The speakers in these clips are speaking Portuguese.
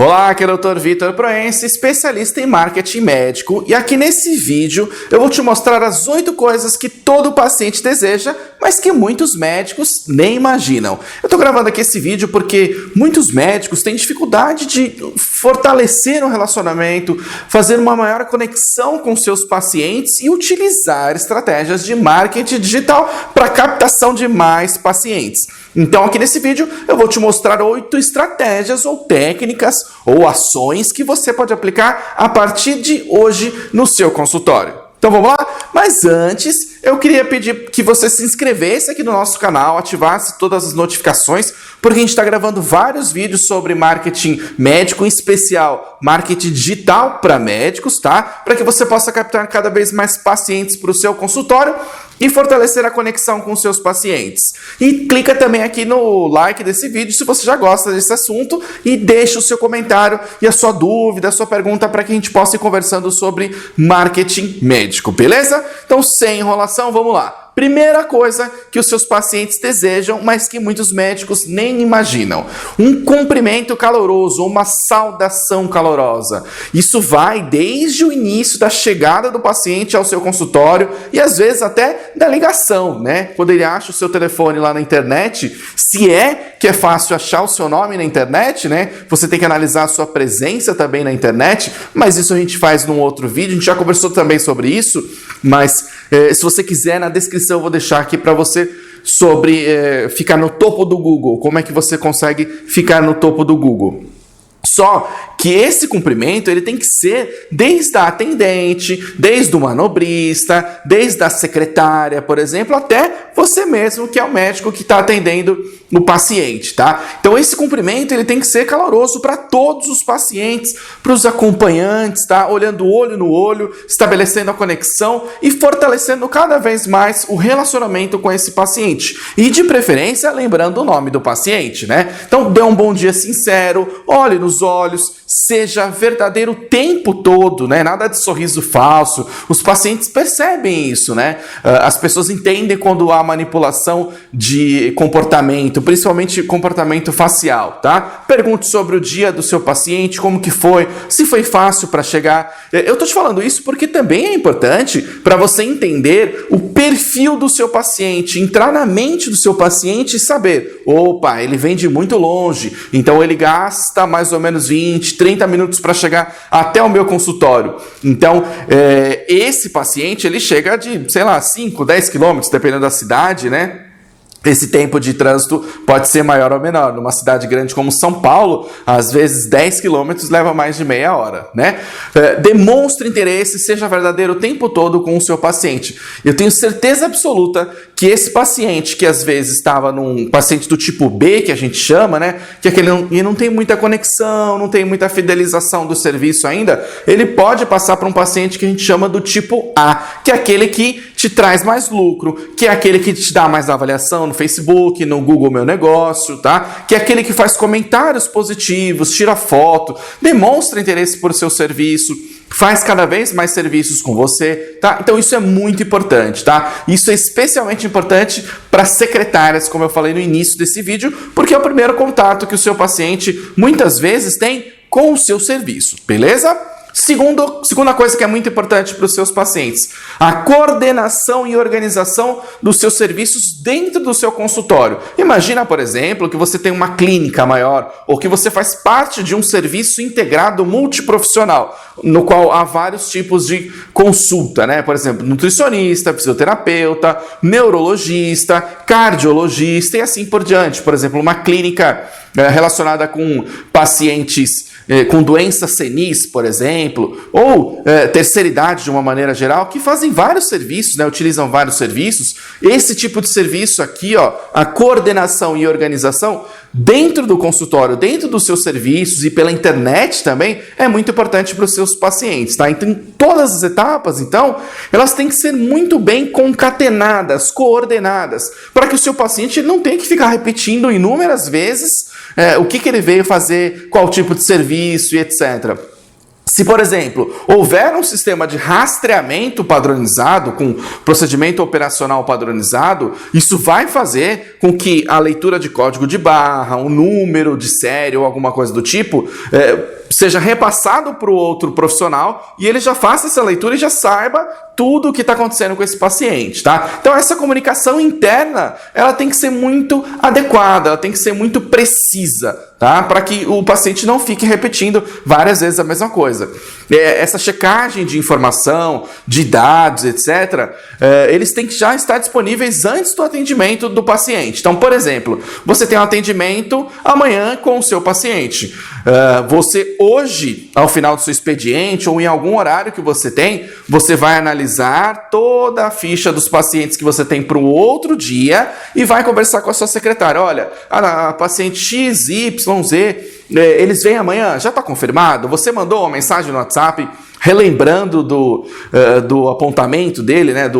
Olá, aqui é o Dr. Vitor Proença, especialista em marketing médico, e aqui nesse vídeo eu vou te mostrar as 8 coisas que todo paciente deseja, mas que muitos médicos nem imaginam. Eu estou gravando aqui esse vídeo porque muitos médicos têm dificuldade de fortalecer um relacionamento, fazer uma maior conexão com seus pacientes e utilizar estratégias de marketing digital para captação de mais pacientes. Então aqui nesse vídeo eu vou te mostrar 8 estratégias ou técnicas ou ações que você pode aplicar a partir de hoje no seu consultório. Então vamos lá? Mas antes, eu queria pedir que você se inscrevesse aqui no nosso canal, ativasse todas as notificações, porque a gente está gravando vários vídeos sobre marketing médico, em especial marketing digital para médicos, tá? Para que você possa captar cada vez mais pacientes para o seu consultório e fortalecer a conexão com seus pacientes. E clica também aqui no like desse vídeo se você já gosta desse assunto e deixa o seu comentário e a sua dúvida, a sua pergunta para que a gente possa ir conversando sobre marketing médico, beleza? Então, sem enrolação, vamos lá. Primeira coisa que os seus pacientes desejam, mas que muitos médicos nem imaginam: um cumprimento caloroso, uma saudação calorosa. Isso vai desde o início da chegada do paciente ao seu consultório e às vezes até da ligação, né? Quando ele acha o seu telefone lá na internet, se é que é fácil achar o seu nome na internet, né? Você tem que analisar a sua presença também na internet, mas isso a gente faz num outro vídeo, a gente já conversou também sobre isso, mas se você quiser, na descrição eu vou deixar aqui para você sobre ficar no topo do Google, como é que você consegue ficar no topo do Google. Só que esse cumprimento ele tem que ser desde a atendente, desde o manobrista, desde a secretária, por exemplo, até você mesmo, que é o médico que está atendendo o paciente, tá? Então esse cumprimento ele tem que ser caloroso para todos os pacientes, para os acompanhantes, tá? Olhando olho no olho, estabelecendo a conexão e fortalecendo cada vez mais o relacionamento com esse paciente. E de preferência, lembrando o nome do paciente, né? Então dê um bom dia sincero, olhe nos olhos, seja verdadeiro o tempo todo, né? Nada de sorriso falso. Os pacientes percebem isso, né? As pessoas entendem quando há manipulação de comportamento, principalmente comportamento facial, tá? Pergunte sobre o dia do seu paciente, como que foi, se foi fácil para chegar. Eu tô te falando isso porque também é importante para você entender o perfil do seu paciente, entrar na mente do seu paciente e saber, opa, ele vem de muito longe, então ele gasta mais ou menos 20, 30 minutos para chegar até o meu consultório. Então, esse paciente, ele chega de, sei lá, 5, 10 quilômetros, dependendo da cidade, né? Esse tempo de trânsito pode ser maior ou menor. Numa cidade grande como São Paulo, às vezes 10 quilômetros leva mais de meia hora, né? Demonstre interesse, seja verdadeiro o tempo todo com o seu paciente. Eu tenho certeza absoluta que esse paciente, que às vezes estava num paciente do tipo B, que a gente chama, né? Que aquele não tem muita conexão, não tem muita fidelização do serviço ainda, ele pode passar para um paciente que a gente chama do tipo A, que é aquele que te traz mais lucro, que é aquele que te dá mais avaliação no Facebook, no Google Meu Negócio, tá? Que é aquele que faz comentários positivos, tira foto, demonstra interesse por seu serviço, faz cada vez mais serviços com você, tá? Então isso é muito importante, tá? Isso é especialmente importante para secretárias, como eu falei no início desse vídeo, porque é o primeiro contato que o seu paciente muitas vezes tem com o seu serviço, beleza? Segunda coisa que é muito importante para os seus pacientes: a coordenação e organização dos seus serviços dentro do seu consultório. Imagina, por exemplo, que você tem uma clínica maior ou que você faz parte de um serviço integrado multiprofissional, no qual há vários tipos de consulta, né? Por exemplo, nutricionista, fisioterapeuta, neurologista, cardiologista e assim por diante. Por exemplo, uma clínica relacionada com pacientes com doença senis, por exemplo, ou terceira idade de uma maneira geral, que fazem vários serviços, né, utilizam vários serviços. Esse tipo de serviço aqui, ó, a coordenação e organização dentro do consultório, dentro dos seus serviços e pela internet também, é muito importante para os seus pacientes, tá? Então, todas as etapas, então, elas têm que ser muito bem concatenadas, coordenadas, para que o seu paciente não tenha que ficar repetindo inúmeras vezes o que ele veio fazer, qual tipo de serviço e etc. Se, por exemplo, houver um sistema de rastreamento padronizado, com procedimento operacional padronizado, isso vai fazer com que a leitura de código de barra, um número de série ou alguma coisa do tipo, seja repassado para o outro profissional e ele já faça essa leitura e já saiba tudo o que está acontecendo com esse paciente, tá? Então essa comunicação interna, ela tem que ser muito adequada, ela tem que ser muito precisa, tá? Para que o paciente não fique repetindo várias vezes a mesma coisa. Essa checagem de informação, de dados, etc., eles têm que já estar disponíveis antes do atendimento do paciente. Então, por exemplo, você tem um atendimento amanhã com o seu paciente. Você hoje, ao final do seu expediente ou em algum horário que você tem, você vai analisar toda a ficha dos pacientes que você tem para o outro dia e vai conversar com a sua secretária. Olha, a paciente X, Y, Z, eles vêm amanhã, já está confirmado? Você mandou uma mensagem no WhatsApp relembrando do apontamento dele, né,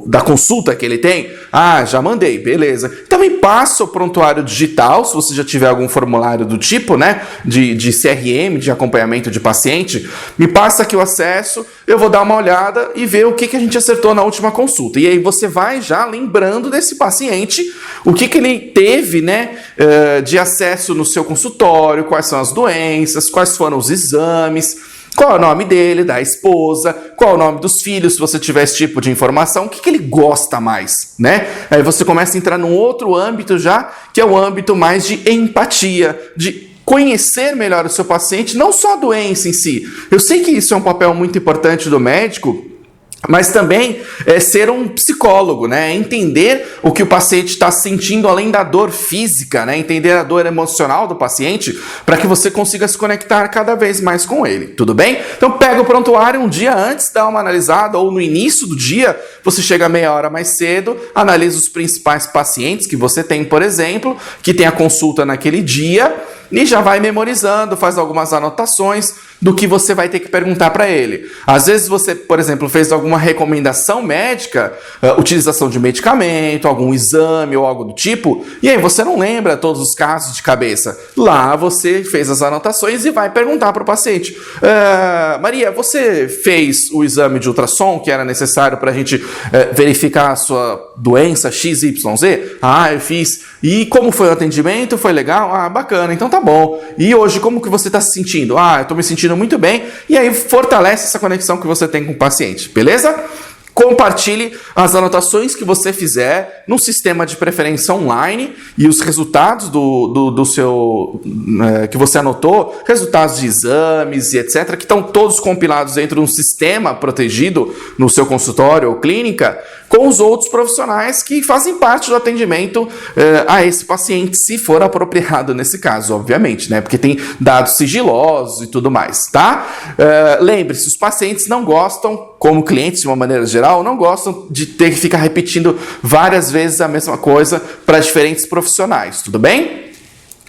da consulta que ele tem? Ah, já mandei, beleza. Então me passa o prontuário digital, se você já tiver algum formulário do tipo, né, de CRM, de acompanhamento de paciente, me passa aqui o acesso, eu vou dar uma olhada e ver o que a gente acertou na última consulta. E aí você vai já lembrando desse paciente, o que ele teve, né, de acesso no seu consultório, quais são as doenças, quais foram os exames, qual é o nome dele, da esposa, qual é o nome dos filhos, se você tiver esse tipo de informação, o que ele gosta mais, né? Aí você começa a entrar num outro âmbito já, que é o âmbito mais de empatia, de conhecer melhor o seu paciente, não só a doença em si. Eu sei que isso é um papel muito importante do médico, mas também ser um psicólogo, né? Entender o que o paciente está sentindo além da dor física, né? Entender a dor emocional do paciente para que você consiga se conectar cada vez mais com ele, tudo bem? Então pega o prontuário um dia antes, dá uma analisada, ou no início do dia, você chega meia hora mais cedo, analisa os principais pacientes que você tem, por exemplo, que tem a consulta naquele dia, e já vai memorizando, faz algumas anotações do que você vai ter que perguntar para ele. Às vezes você, por exemplo, fez alguma recomendação médica, utilização de medicamento, algum exame ou algo do tipo, e aí você não lembra todos os casos de cabeça. Lá você fez as anotações e vai perguntar para o paciente: Maria, você fez o exame de ultrassom que era necessário para a gente verificar a sua doença XYZ? Ah, eu fiz. E como foi o atendimento? Foi legal? Ah, bacana, então tá bom. E hoje, como que você está se sentindo? Ah, eu estou me sentindo muito bem. E aí fortalece essa conexão que você tem com o paciente, beleza? Compartilhe as anotações que você fizer no sistema de preferência online e os resultados do seu que você anotou, resultados de exames e etc, que estão todos compilados dentro de um sistema protegido no seu consultório ou clínica, com os outros profissionais que fazem parte do atendimento a esse paciente, se for apropriado nesse caso, obviamente, né? Porque tem dados sigilosos e tudo mais, tá? Lembre-se, os pacientes não gostam, como clientes de uma maneira geral, não gostam de ter que ficar repetindo várias vezes a mesma coisa para diferentes profissionais, tudo bem?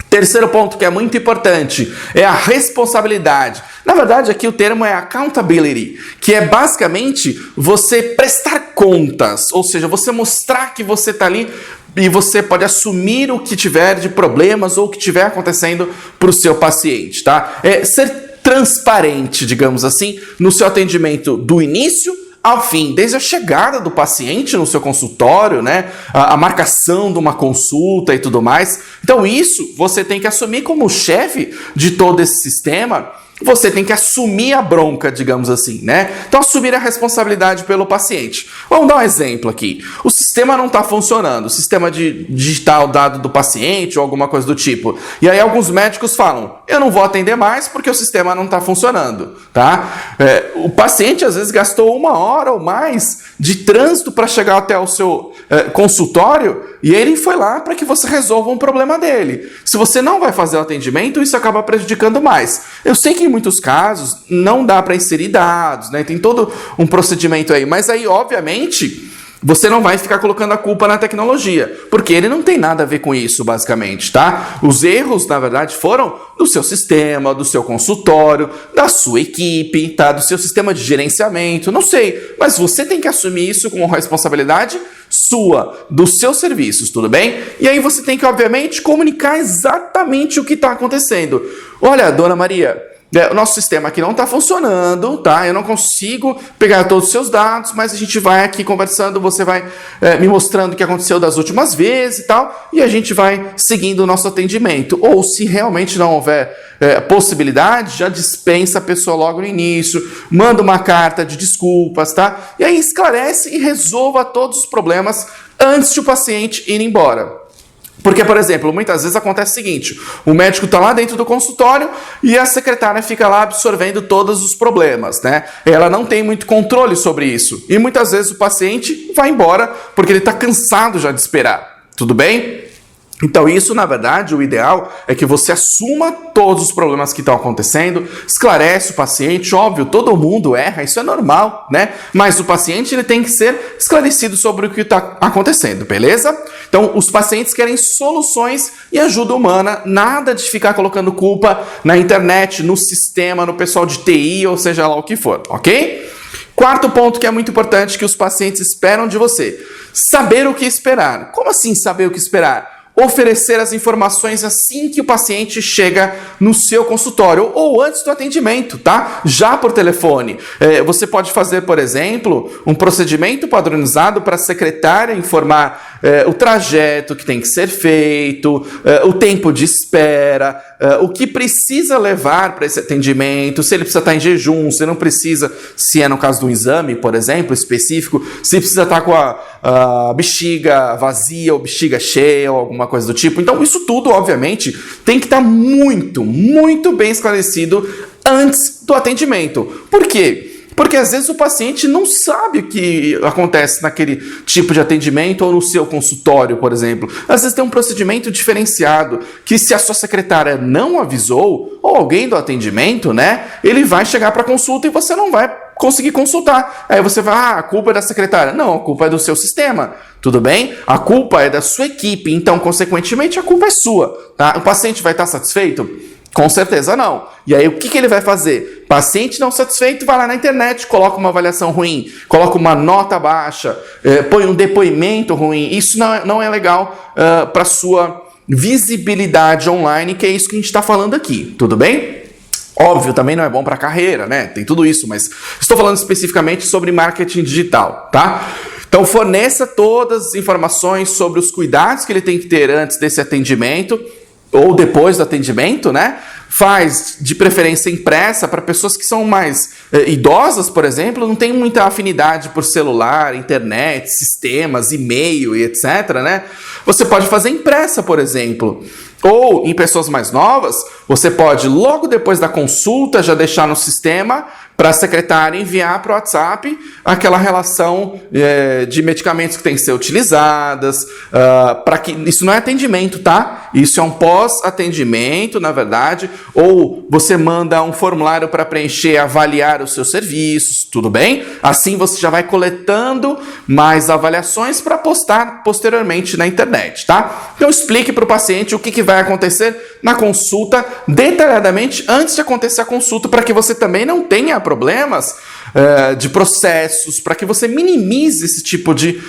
Terceiro ponto que é muito importante é a responsabilidade. Na verdade, aqui o termo é accountability, que é basicamente você prestar contas, ou seja, você mostrar que você está ali e você pode assumir o que tiver de problemas ou o que tiver acontecendo para o seu paciente, tá? É ser transparente, digamos assim, no seu atendimento do início ao fim, desde a chegada do paciente no seu consultório, né, a marcação de uma consulta e tudo mais. Então isso você tem que assumir como chefe de todo esse sistema. Você tem que assumir a bronca, digamos assim, né? Então, assumir a responsabilidade pelo paciente. Vamos dar um exemplo aqui. O sistema não está funcionando, o sistema de digitar o dado do paciente ou alguma coisa do tipo. E aí, alguns médicos falam: eu não vou atender mais porque o sistema não está funcionando, tá? O paciente, às vezes, gastou 1 hora ou mais de trânsito para chegar até o seu consultório e ele foi lá para que você resolva um problema dele. Se você não vai fazer o atendimento, isso acaba prejudicando mais. Eu sei que em muitos casos não dá para inserir dados, né? Tem todo um procedimento aí, mas aí, obviamente, você não vai ficar colocando a culpa na tecnologia, porque ele não tem nada a ver com isso, basicamente, tá? Os erros, na verdade, foram do seu sistema, do seu consultório, da sua equipe, tá? Do seu sistema de gerenciamento, não sei, mas você tem que assumir isso como responsabilidade sua, dos seus serviços, tudo bem? E aí você tem que, obviamente, comunicar exatamente o que está acontecendo. Olha, dona Maria, o nosso sistema aqui não está funcionando, tá? Eu não consigo pegar todos os seus dados, mas a gente vai aqui conversando, você vai me mostrando o que aconteceu das últimas vezes e tal, e a gente vai seguindo o nosso atendimento. Ou se realmente não houver possibilidade, já dispensa a pessoa logo no início, manda uma carta de desculpas, tá? E aí esclarece e resolva todos os problemas antes de o paciente ir embora. Porque, por exemplo, muitas vezes acontece o seguinte, o médico está lá dentro do consultório e a secretária fica lá absorvendo todos os problemas, né? Ela não tem muito controle sobre isso. E muitas vezes o paciente vai embora porque ele está cansado já de esperar. Tudo bem? Então isso, na verdade, o ideal é que você assuma todos os problemas que estão acontecendo, esclarece o paciente, óbvio, todo mundo erra, isso é normal, né? Mas o paciente ele tem que ser esclarecido sobre o que está acontecendo, beleza? Então, os pacientes querem soluções e ajuda humana, nada de ficar colocando culpa na internet, no sistema, no pessoal de TI, ou seja lá o que for, ok? Quarto ponto que é muito importante que os pacientes esperam de você, saber o que esperar. Como assim saber o que esperar? Oferecer as informações assim que o paciente chega no seu consultório ou antes do atendimento, tá? Já por telefone. Você pode fazer, por exemplo, um procedimento padronizado para a secretária informar o trajeto que tem que ser feito, o tempo de espera, o que precisa levar para esse atendimento, se ele precisa estar em jejum, se não precisa, se é no caso de um exame, por exemplo, específico, se precisa estar com a bexiga vazia ou bexiga cheia ou alguma coisa do tipo. Então, isso tudo, obviamente, tem que estar muito, muito bem esclarecido antes do atendimento. Por quê? Porque às vezes o paciente não sabe o que acontece naquele tipo de atendimento ou no seu consultório, por exemplo. Às vezes tem um procedimento diferenciado que se a sua secretária não avisou, ou alguém do atendimento, né, ele vai chegar para a consulta e você não vai conseguir consultar. Aí você vai, a culpa é da secretária. Não, a culpa é do seu sistema. Tudo bem? A culpa é da sua equipe. Então, consequentemente, a culpa é sua. Tá? O paciente vai estar satisfeito? Com certeza não. E aí o que ele vai fazer? Paciente não satisfeito vai lá na internet, coloca uma avaliação ruim, coloca uma nota baixa, põe um depoimento ruim. Isso não é legal para sua visibilidade online, que é isso que a gente está falando aqui. Tudo bem? Óbvio, também não é bom para a carreira, né? Tem tudo isso, mas estou falando especificamente sobre marketing digital, tá? Então forneça todas as informações sobre os cuidados que ele tem que ter antes desse atendimento, ou depois do atendimento, né? Faz de preferência impressa para pessoas que são mais idosas, por exemplo, não tem muita afinidade por celular, internet, sistemas, e-mail e etc, né? Você pode fazer impressa, por exemplo. Ou em pessoas mais novas, você pode logo depois da consulta já deixar no sistema para a secretária enviar para o WhatsApp aquela relação de medicamentos que têm que ser utilizadas, para que isso não é atendimento, tá? Isso é um pós-atendimento, na verdade, ou você manda um formulário para preencher e avaliar os seus serviços, tudo bem? Assim você já vai coletando mais avaliações para postar posteriormente na internet, tá? Então explique para o paciente o que vai acontecer na consulta detalhadamente antes de acontecer a consulta, para que você também não tenha problemas de processos, para que você minimize esse tipo de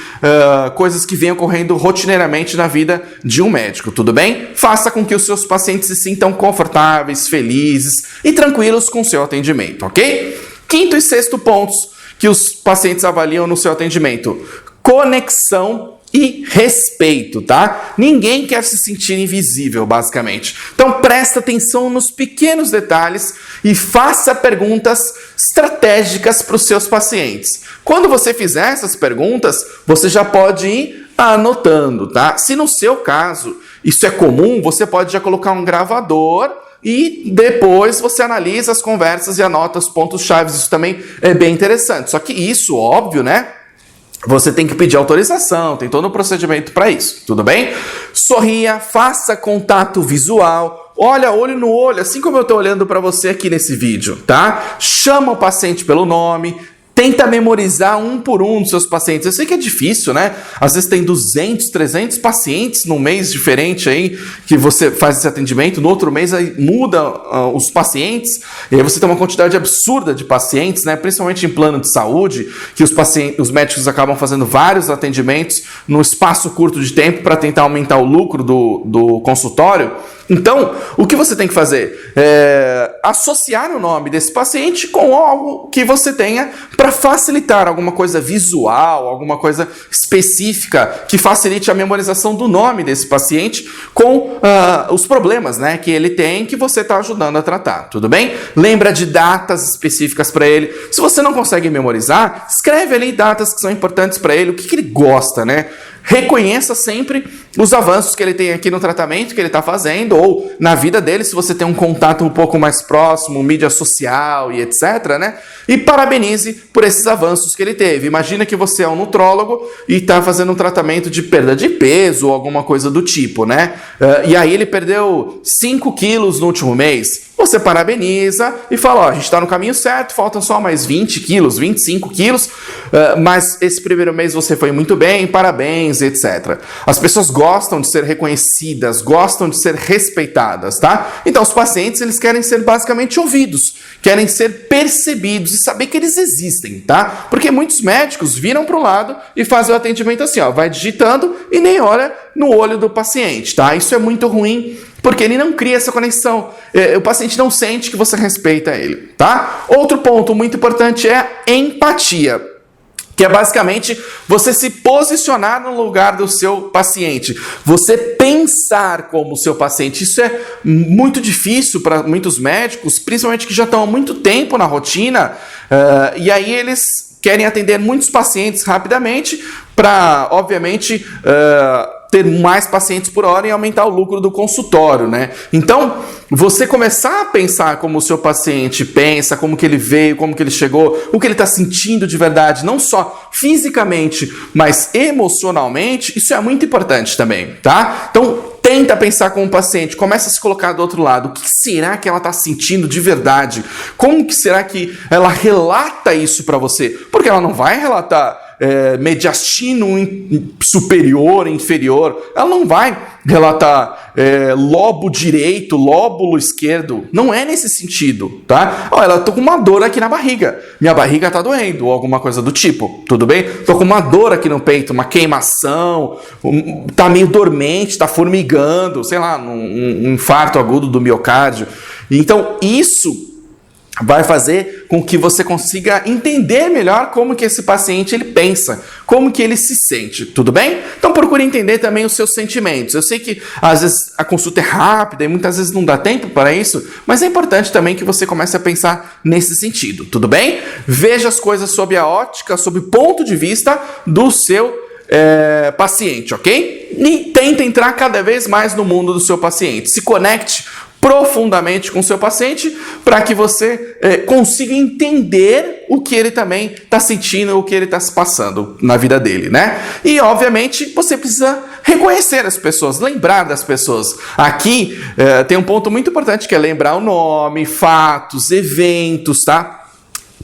coisas que vêm ocorrendo rotineiramente na vida de um médico, tudo bem? Faça com que os seus pacientes se sintam confortáveis, felizes e tranquilos com o seu atendimento, ok? Quinto e sexto pontos que os pacientes avaliam no seu atendimento: conexão e respeito, tá? Ninguém quer se sentir invisível, basicamente. Então presta atenção nos pequenos detalhes e faça perguntas estratégicas para os seus pacientes. Quando você fizer essas perguntas, você já pode ir anotando, tá? Se no seu caso isso é comum, você pode já colocar um gravador e depois você analisa as conversas e anota os pontos-chave. Isso também é bem interessante. Só que isso, óbvio, né? Você tem que pedir autorização, tem todo um procedimento para isso, tudo bem? Sorria, faça contato visual, olha olho no olho, assim como eu estou olhando para você aqui nesse vídeo, tá? Chama o paciente pelo nome, tenta memorizar um por um dos seus pacientes. Eu sei que é difícil, né? Às vezes tem 200, 300 pacientes num mês diferente aí, que você faz esse atendimento, no outro mês aí muda os pacientes, e aí você tem uma quantidade absurda de pacientes, né? Principalmente em plano de saúde, que os médicos acabam fazendo vários atendimentos num espaço curto de tempo para tentar aumentar o lucro do consultório. Então, o que você tem que fazer? É associar o nome desse paciente com algo que você tenha para facilitar alguma coisa visual, alguma coisa específica que facilite a memorização do nome desse paciente com os problemas, né, que ele tem, que você está ajudando a tratar, tudo bem? Lembra de datas específicas para ele. Se você não consegue memorizar, escreve ali datas que são importantes para ele, o que ele gosta, né? Reconheça sempre os avanços que ele tem aqui no tratamento que ele está fazendo ou na vida dele, se você tem um contato um pouco mais próximo, mídia social e etc, né? E parabenize por esses avanços que ele teve. Imagina que você é um nutrólogo e está fazendo um tratamento de perda de peso ou alguma coisa do tipo, né? E aí ele perdeu 5 quilos no último mês. Você parabeniza e fala, ó, a gente está no caminho certo, faltam só mais 20 quilos, 25 quilos, mas esse primeiro mês você foi muito bem, parabéns, etc. As pessoas gostam de ser reconhecidas, gostam de ser respeitadas, tá? Então os pacientes, eles querem ser basicamente ouvidos, querem ser percebidos e saber que eles existem, tá? Porque muitos médicos viram para o lado e fazem o atendimento assim, ó, vai digitando e nem olha no olho do paciente, tá? Isso é muito ruim, porque ele não cria essa conexão. O paciente não sente que você respeita ele, tá? Outro ponto muito importante é a empatia, que é basicamente você se posicionar no lugar do seu paciente, você pensar como o seu paciente. Isso é muito difícil para muitos médicos, principalmente que já estão há muito tempo na rotina, e aí eles querem atender muitos pacientes rapidamente para, obviamente, ter mais pacientes por hora e aumentar o lucro do consultório, né? Então, você começar a pensar como o seu paciente pensa, como que ele veio, como que ele chegou, o que ele está sentindo de verdade, não só fisicamente, mas emocionalmente, isso é muito importante também, tá? Então, tenta pensar como o paciente, começa a se colocar do outro lado. O que será que ela está sentindo de verdade? Como que será que ela relata isso para você? Porque ela não vai relatar mediastino superior, inferior. Ela não vai relatar lobo direito, lóbulo esquerdo. Não é nesse sentido, tá? Ó, ela tô com uma dor aqui na barriga. Minha barriga tá doendo, ou alguma coisa do tipo. Tudo bem? Tô com uma dor aqui no peito, uma queimação, tá meio dormente, tá formigando, sei lá, um infarto agudo do miocárdio. Então, isso vai fazer com que você consiga entender melhor como que esse paciente ele pensa, como que ele se sente, tudo bem? Então procure entender também os seus sentimentos. Eu sei que às vezes a consulta é rápida e muitas vezes não dá tempo para isso, mas é importante também que você comece a pensar nesse sentido, tudo bem? Veja as coisas sob a ótica, sob o ponto de vista do seu paciente, ok? E tenta entrar cada vez mais no mundo do seu paciente. Se conecte profundamente com o seu paciente para que você consiga entender o que ele também está sentindo, o que ele está se passando na vida dele, né? E, obviamente, você precisa reconhecer as pessoas, lembrar das pessoas. Aqui tem um ponto muito importante que é lembrar o nome, fatos, eventos, tá?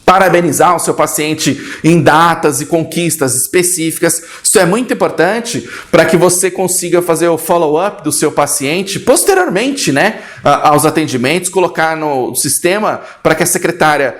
Parabenizar o seu paciente em datas e conquistas específicas. Isso é muito importante para que você consiga fazer o follow-up do seu paciente posteriormente, né, aos atendimentos, colocar no sistema para que a secretária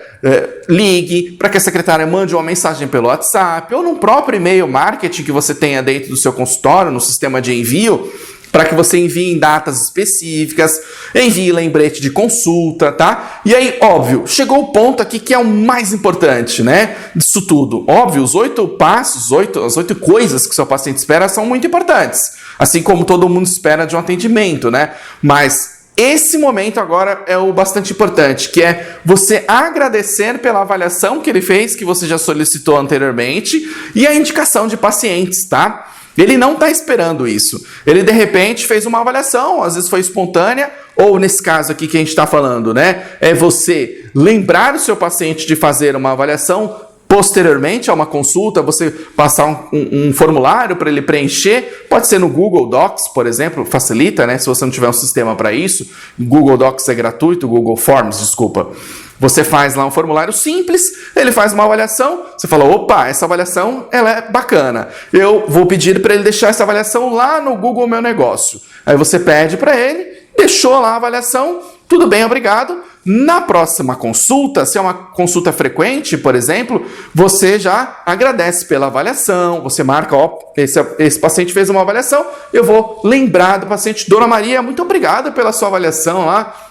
ligue, para que a secretária mande uma mensagem pelo WhatsApp ou no próprio e-mail marketing que você tenha dentro do seu consultório, no sistema de envio, para que você envie em datas específicas, envie lembrete de consulta, tá? E aí, óbvio, chegou o ponto aqui que é o mais importante, né? Disso tudo. Óbvio, os 8 passos, as 8 coisas que o seu paciente espera são muito importantes. Assim como todo mundo espera de um atendimento, né? Mas esse momento agora é o bastante importante, que é você agradecer pela avaliação que ele fez, que você já solicitou anteriormente, e a indicação de pacientes, tá? Ele não está esperando isso. Ele, de repente, fez uma avaliação, às vezes foi espontânea, ou nesse caso aqui que a gente está falando, né? É você lembrar o seu paciente de fazer uma avaliação posteriormente a uma consulta, você passar um formulário para ele preencher, pode ser no Google Docs, por exemplo, facilita, né? Se você não tiver um sistema para isso, Google Docs é gratuito, Google Forms, desculpa. Você faz lá um formulário simples, ele faz uma avaliação, você fala, opa, essa avaliação ela é bacana. Eu vou pedir para ele deixar essa avaliação lá no Google Meu Negócio. Aí você pede para ele, deixou lá a avaliação, tudo bem, obrigado. Na próxima consulta, se é uma consulta frequente, por exemplo, você já agradece pela avaliação, você marca, ó, esse paciente fez uma avaliação, eu vou lembrar do paciente, Dona Maria, muito obrigado pela sua avaliação lá.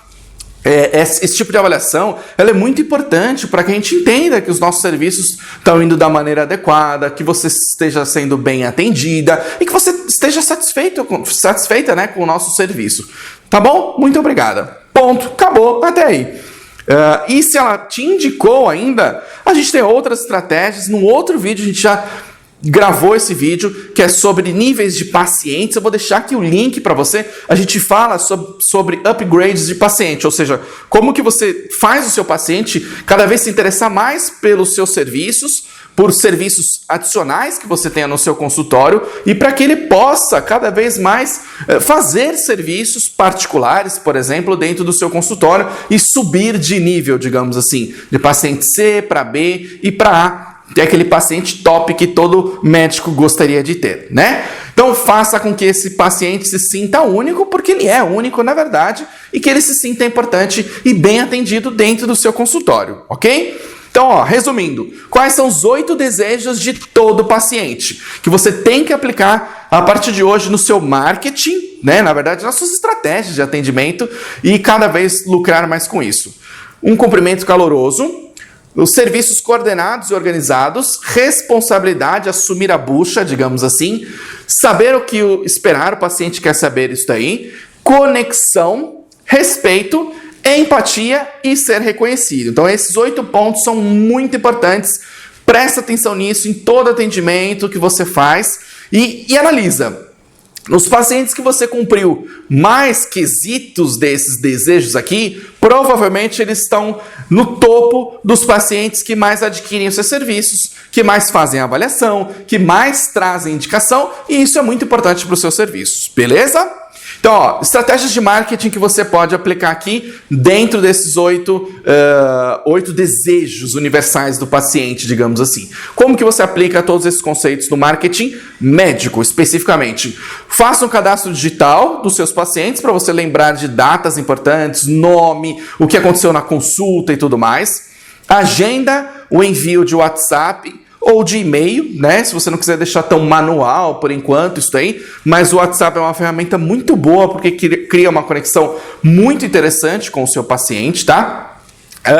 Esse tipo de avaliação ela é muito importante para que a gente entenda que os nossos serviços estão indo da maneira adequada, que você esteja sendo bem atendida e que você esteja satisfeita, né, com o nosso serviço. Tá bom? Muito obrigada. Ponto. Acabou. Até aí. E se ela te indicou ainda, a gente tem outras estratégias. Num outro vídeo a gente já gravou esse vídeo que é sobre níveis de pacientes. Eu vou deixar aqui o link para você. A gente fala sobre upgrades de paciente, ou seja, como que você faz o seu paciente cada vez se interessar mais pelos seus serviços, por serviços adicionais que você tenha no seu consultório e para que ele possa cada vez mais fazer serviços particulares, por exemplo, dentro do seu consultório e subir de nível, digamos assim, de paciente C para B e para A. Ter aquele paciente top que todo médico gostaria de ter, né? Então faça com que esse paciente se sinta único, porque ele é único na verdade, e que ele se sinta importante e bem atendido dentro do seu consultório, ok? Então, ó, resumindo, quais são os 8 desejos de todo paciente que você tem que aplicar a partir de hoje no seu marketing, né? Na verdade, nas suas estratégias de atendimento e cada vez lucrar mais com isso. Um cumprimento caloroso, os serviços coordenados e organizados, responsabilidade, assumir a bucha, digamos assim, saber o que esperar, o paciente quer saber isso daí, conexão, respeito, empatia e ser reconhecido. Então esses 8 pontos são muito importantes, presta atenção nisso em todo atendimento que você faz e analisa. Nos pacientes que você cumpriu mais quesitos desses desejos aqui, provavelmente eles estão no topo dos pacientes que mais adquirem os seus serviços, que mais fazem avaliação, que mais trazem indicação, e isso é muito importante para os seus serviços, beleza? Então, ó, estratégias de marketing que você pode aplicar aqui dentro desses 8 desejos universais do paciente, digamos assim. Como que você aplica todos esses conceitos no marketing médico, especificamente? Faça um cadastro digital dos seus pacientes para você lembrar de datas importantes, nome, o que aconteceu na consulta e tudo mais. Agenda o envio de WhatsApp ou de e-mail, né? Se você não quiser deixar tão manual por enquanto, isso aí, mas o WhatsApp é uma ferramenta muito boa porque cria uma conexão muito interessante com o seu paciente, tá?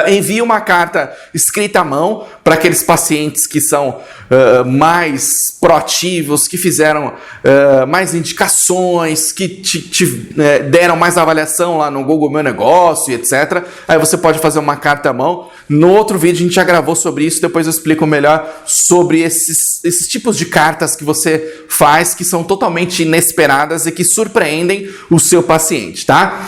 Envie uma carta escrita à mão para aqueles pacientes que são mais proativos, que fizeram mais indicações, que te deram mais avaliação lá no Google Meu Negócio, etc. Aí você pode fazer uma carta à mão. No outro vídeo a gente já gravou sobre isso, depois eu explico melhor sobre esses tipos de cartas que você faz, que são totalmente inesperadas e que surpreendem o seu paciente, tá?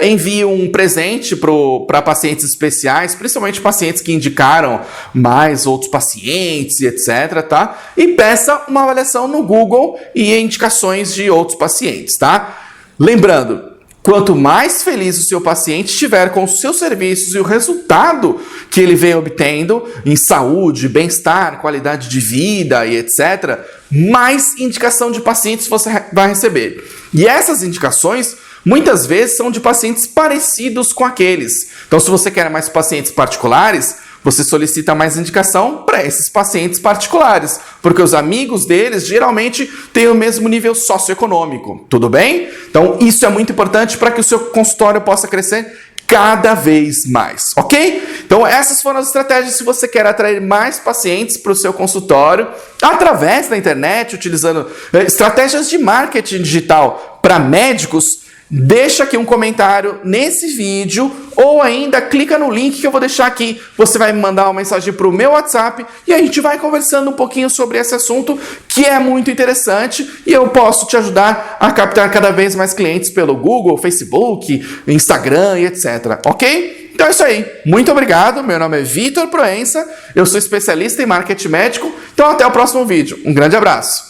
Envie um presente para pacientes especiais, principalmente pacientes que indicaram mais outros pacientes e etc, tá? E peça uma avaliação no Google e indicações de outros pacientes, tá? Lembrando, quanto mais feliz o seu paciente estiver com os seus serviços e o resultado que ele vem obtendo em saúde, bem-estar, qualidade de vida e etc, mais indicação de pacientes você vai receber. E essas indicações muitas vezes são de pacientes parecidos com aqueles. Então, se você quer mais pacientes particulares, você solicita mais indicação para esses pacientes particulares, porque os amigos deles geralmente têm o mesmo nível socioeconômico, tudo bem? Então, isso é muito importante para que o seu consultório possa crescer cada vez mais, ok? Então, essas foram as estratégias se você quer atrair mais pacientes para o seu consultório através da internet, utilizando estratégias de marketing digital para médicos. Deixa aqui um comentário nesse vídeo ou ainda clica no link que eu vou deixar aqui. Você vai me mandar uma mensagem para o meu WhatsApp e a gente vai conversando um pouquinho sobre esse assunto que é muito interessante e eu posso te ajudar a captar cada vez mais clientes pelo Google, Facebook, Instagram e etc. Ok? Então é isso aí. Muito obrigado. Meu nome é Vitor Proença. Eu sou especialista em marketing médico. Então até o próximo vídeo. Um grande abraço.